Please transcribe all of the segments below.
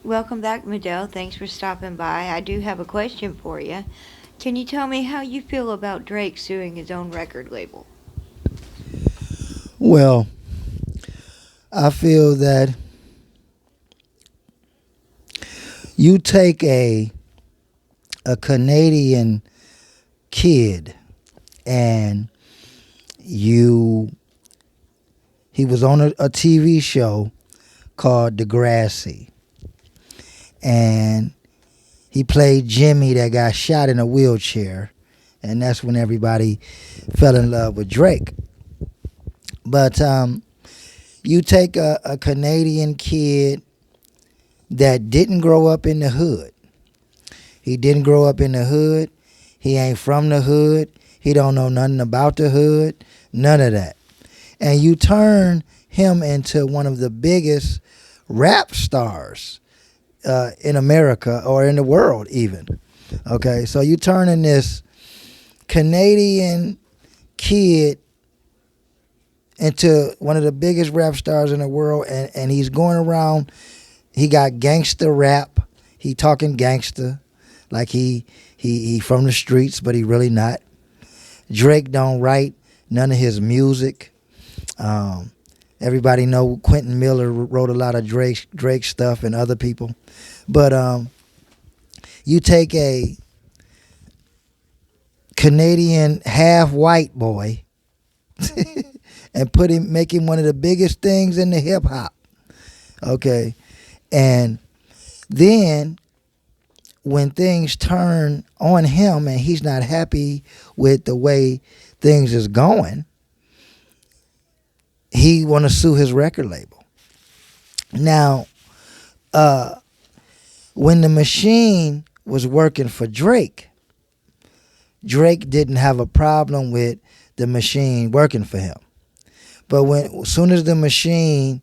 Welcome back, Medell. Thanks for stopping by. I do have a question for you. Can you tell me how you feel about Drake suing his own record label? Well, I feel that you take a Canadian kid and you he was on a TV show called Degrassi, and he played Jimmy that got shot in a wheelchair, and that's when everybody fell in love with Drake. But you take a Canadian kid that didn't grow up in the hood. He didn't grow up in the hood. He ain't from the hood. He don't know nothing about the hood. None of that. And you turn him into one of the biggest rap stars in America or in the world even. Okay, so you turning this Canadian kid into one of the biggest rap stars in the world, and he's going around. He got gangster rap. He talking gangster like he from the streets, but he really not. Drake don't write none of his music. Um, Everybody know Quentin Miller wrote a lot of Drake stuff and other people, but you take a Canadian half white boy and make him one of the biggest things in the hip hop. Okay, and then when things turn on him and he's not happy with the way things is going, he want to sue his record label. Now, uh, when the machine was working for Drake, Drake didn't have a problem with the machine working for him. But as soon as the machine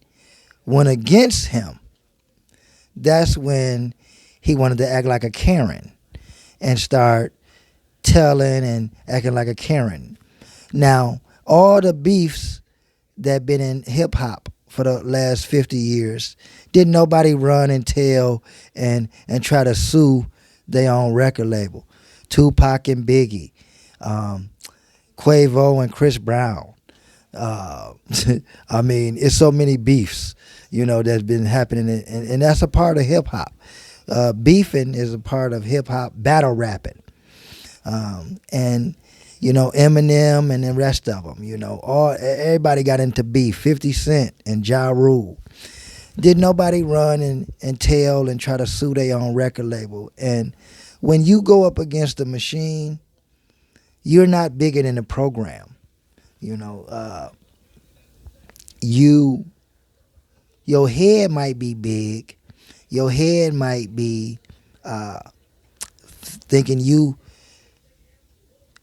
went against him, that's when he wanted to act like a Karen and start telling and acting like a Karen. Now, all the beefs that been in hip hop for the last 50 years, didn't nobody run and tell and try to sue their own record label. Tupac and Biggie, Quavo and Chris Brown. Uh, I mean, it's so many beefs, that's been happening, and that's a part of hip hop. Beefing is a part of hip hop, battle rapping, and Eminem and the rest of them. Everybody got into beef. 50 Cent and Ja Rule. Did nobody run and tell and try to sue their own record label? And when you go up against the machine, you're not bigger than the program. You your head might be big. Your head might be thinking you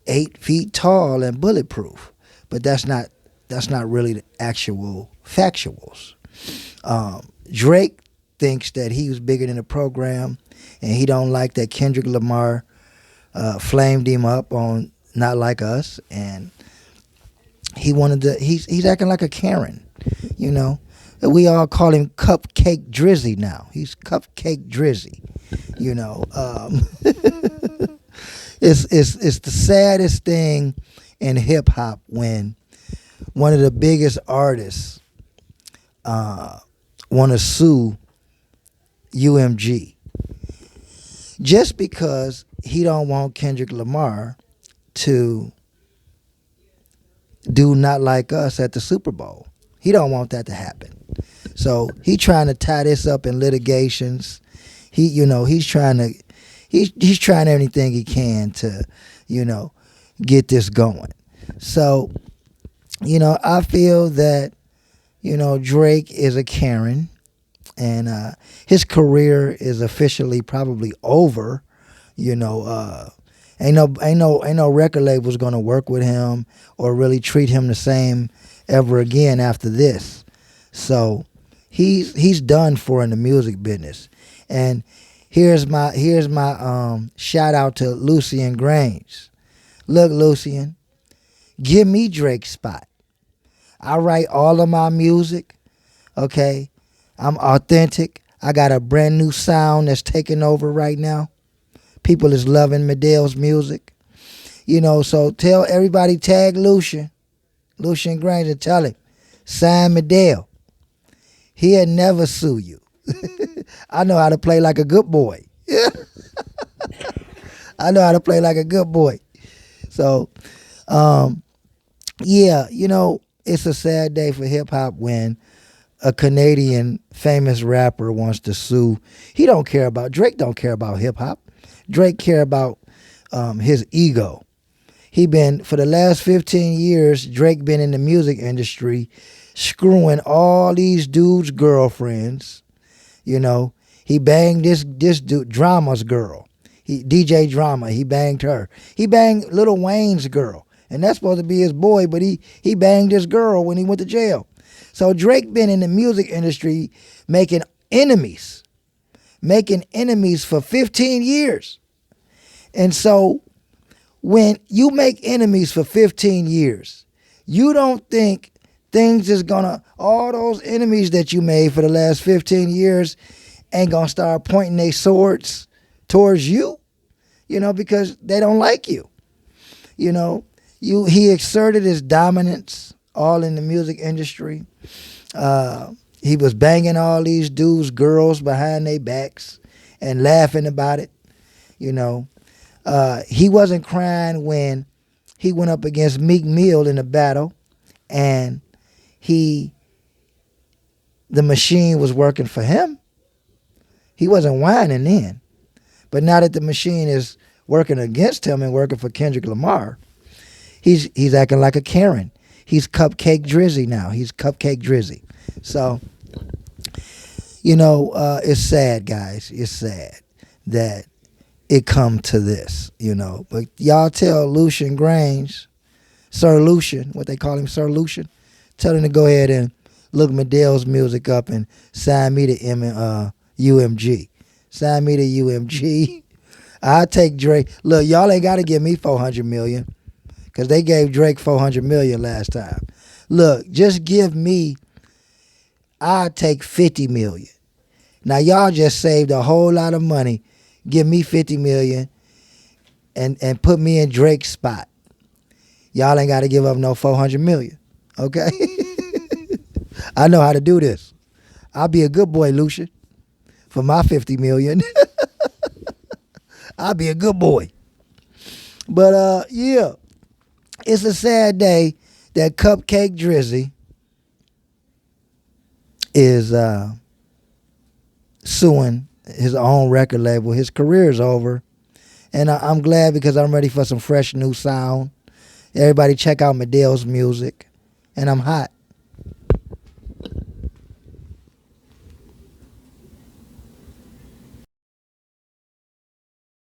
8 feet tall and bulletproof, but that's not really the actual factuals. Drake thinks that he was bigger than the program, and he don't like that Kendrick Lamar flamed him up on Not Like Us, and he's acting like a Karen, you know. We all call him Cupcake Drizzy now. He's Cupcake Drizzy, you know. It's the saddest thing in hip hop when one of the biggest artists want to sue UMG just because he don't want Kendrick Lamar to do Not Like Us at the Super Bowl. He don't want that to happen. So he trying to tie this up in litigations. He's trying everything he can to, get this going. So, I feel that, Drake is a Karen, and his career is officially probably over. Ain't no record label's gonna work with him or really treat him the same ever again after this. So he's done for in the music business. And here's my shout out to Lucien Grange. Look, Lucien, give me Drake's spot. I write all of my music. Okay, I'm authentic. I got a brand new sound that's taking over right now. People is loving Medel's music. So tell everybody, tag Lucian Granger, tell him, sign Medel. He'll never sue you. I know how to play like a good boy. I know how to play like a good boy. So, yeah, it's a sad day for hip hop when a Canadian famous rapper wants to sue. Drake don't care about hip hop. Drake care about his ego. For the last 15 years, Drake been in the music industry screwing all these dudes' girlfriends. He banged this dude, Drama's girl. DJ Drama, he banged her. He banged Lil Wayne's girl. And that's supposed to be his boy, but he banged his girl when he went to jail. So Drake been in the music industry making enemies for 15 years. And so when you make enemies for 15 years, you don't think things is all those enemies that you made for the last 15 years ain't gonna start pointing their swords towards you, because they don't like you. He exerted his dominance all in the music industry. He was banging all these dudes' girls behind their backs and laughing about it. He wasn't crying when he went up against Meek Mill in a battle and the machine was working for him. He wasn't whining then. But now that the machine is working against him and working for Kendrick Lamar, he's acting like a Karen. He's Cupcake Drizzy now. He's Cupcake Drizzy. So, it's sad, guys. It's sad that it come to this, But y'all tell Lucian Grange, Sir Lucian, what they call him, Sir Lucian, tell him to go ahead and look Medel's music up and sign me to UMG. Sign me to UMG. I'll take Drake. Look, y'all ain't got to give me $400 million because they gave Drake $400 million last time. Look, just give me, I'll take $50 million. Now, y'all just saved a whole lot of money. Give me $50 million and put me in Drake's spot. Y'all ain't got to give up no $400 million, okay? I know how to do this. I'll be a good boy, Lucian, for my $50 million. I'll be a good boy. But, yeah, it's a sad day that Cupcake Drizzy is suing his own record label. His career is over. And I'm glad because I'm ready for some fresh new sound. Everybody check out Medel's music. And I'm hot.